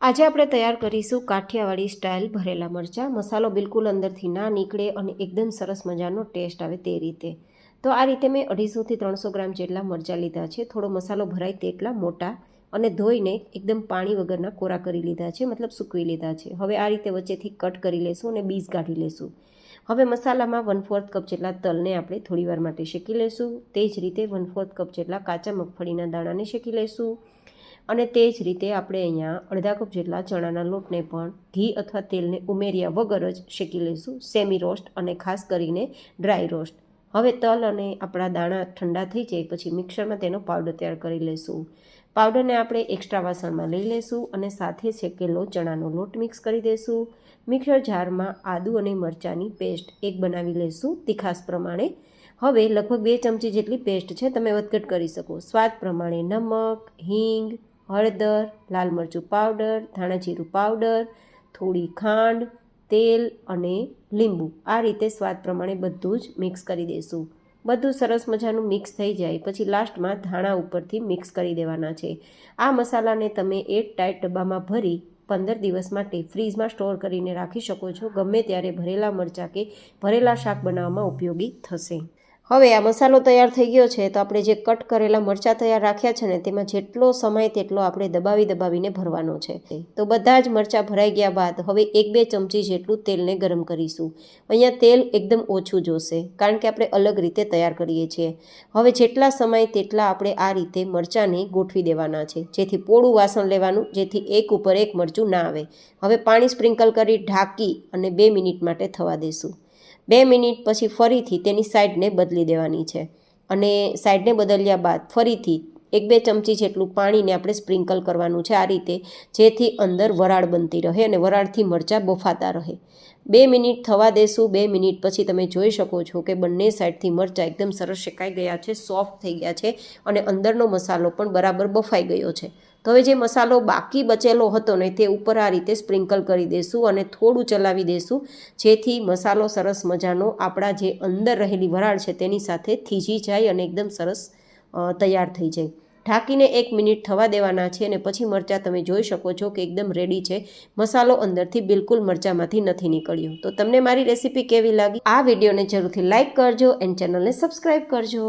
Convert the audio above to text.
આજે આપણે તૈયાર કરીશું કાઠિયાવાડી સ્ટાઇલ ભરેલા મરચાં। મસાલો બિલકુલ અંદરથી ના નીકળે અને એકદમ સરસ મજાનો ટેસ્ટ આવે તે રીતે। તો આ રીતે મેં 250 થી 300 ગ્રામ જેટલા મરચાં લીધા છે। થોડો મસાલો ભરાય તેટલા મોટા અને ધોઈને એકદમ પાણી વગરના કોરા કરી લીધા છે, મતલબ સૂકવી લીધા છે। હવે આ રીતે વચ્ચેથી કટ કરી લેશું અને બીજ કાઢી લેશું। હવે મસાલામાં 1/4 કપ જેટલા તલને આપણે થોડીવાર માટે શેકી લેશું। તે જ રીતે 1/4 કપ જેટલા કાચા મગફળીના દાણાને શેકી લેશું અને તે જ રીતે આપણે અહીંયા અડધા કપ જેટલા ચણાના લોટને પણ ઘી અથવા તેલને ઉમેર્યા વગર જ શેકી લઈશું, સેમી રોસ્ટ અને ખાસ કરીને ડ્રાય રોસ્ટ। હવે તલ અને આપણા દાણા ઠંડા થઈ જાય પછી મિક્સરમાં તેનો પાવડર તૈયાર કરી લઈશું। પાવડરને આપણે એક્સ્ટ્રા વાસણમાં લઈ લઈશું અને સાથે શેકેલો ચણાનો લોટ મિક્સ કરી દઈશું। મિક્સર જારમાં આદુ અને મરચાંની પેસ્ટ એક બનાવી લઈશું તીખાસ પ્રમાણે। હવે લગભગ 2 ચમચી જેટલી પેસ્ટ છે, તમે વધઘટ કરી શકો। સ્વાદ પ્રમાણે નમક, હિંગ, હળદર, લાલ મરચું પાવડર, ધાણા જીરું પાવડર, થોડી ખાંડ, તેલ અને લીંબુ, આ રીતે સ્વાદ પ્રમાણે બધું જ મિક્સ કરી દઈશું। બધું સરસ મજાનું મિક્સ થઈ જાય પછી લાસ્ટમાં ધાણા ઉપરથી મિક્સ કરી દેવાના છે। આ મસાલાને તમે એર ટાઈટ ડબ્બામાં ભરી 15 દિવસ માટે ફ્રીજમાં સ્ટોર કરીને રાખી શકો છો। ગમે ત્યારે ભરેલા મરચાં કે ભરેલા શાક બનાવવામાં ઉપયોગી થશે। હવે આ મસાલો તૈયાર થઈ ગયો છે તો આપણે જે કટ કરેલા મરચાં તૈયાર રાખ્યા છે ને તેમાં જેટલો સમય તેટલો આપણે દબાવીને ભરવાનો છે। તો બધા જ મરચાં ભરાઈ ગયા બાદ હવે 1-2 ચમચી જેટલું તેલને ગરમ કરીશું। અહીંયા તેલ એકદમ ઓછું જોશે કારણ કે આપણે અલગ રીતે તૈયાર કરીએ છીએ। હવે જેટલા સમય તેટલા આપણે આ રીતે મરચાંને ગોઠવી દેવાના છે, જેથી પોળું વાસણ લેવાનું, જેથી એક ઉપર એક મરચું ના આવે। હવે પાણી સ્પ્રિંકલ કરી ઢાંકી અને 2 મિનિટ માટે થવા દઈશું। 2 મિનિટ પછી ફરીથી તેની સાઈડને બદલી દેવાની છે અને સાઈડને બદલ્યા બાદ ફરીથી 1-2 ચમચી જેટલું પાણીને આપણે સ્પ્રિંકલ કરવાનું છે આ રીતે, જેથી અંદર વરાળ બનતી રહે અને વરાળથી મરચાં બફાતા રહે। 2 મિનિટ થવા દેશું। 2 મિનિટ પછી તમે જોઈ શકો છો કે બંને સાઈડથી મરચાં એકદમ સરસ શેકાઈ ગયા છે, સોફ્ટ થઈ ગયા છે અને અંદરનો મસાલો પણ બરાબર બફાઈ ગયો છે। તો હવે જે મસાલો બાકી બચેલો હતો ને તે ઉપર આ રીતે સ્પ્રિંકલ કરી દઈશું અને થોડું ચલાવી દઈશું, જેથી મસાલો સરસ મજાનો આપણા જે અંદર રહેલી વરાળ છે તેની સાથે થીજી જાય અને એકદમ સરસ તૈયાર થઈ જાય। ઢાંકીને 1 મિનિટ થવા દેવાના છે અને પછી મરચાં તમે જોઈ શકો છો કે એકદમ રેડી છે। મસાલો અંદરથી બિલકુલ મરચાંમાંથી નથી નીકળ્યો। તો તમને મારી રેસીપી કેવી લાગી? આ વિડીયોને જરૂરથી લાઇક કરજો એન્ડ ચેનલને સબસ્ક્રાઈબ કરજો।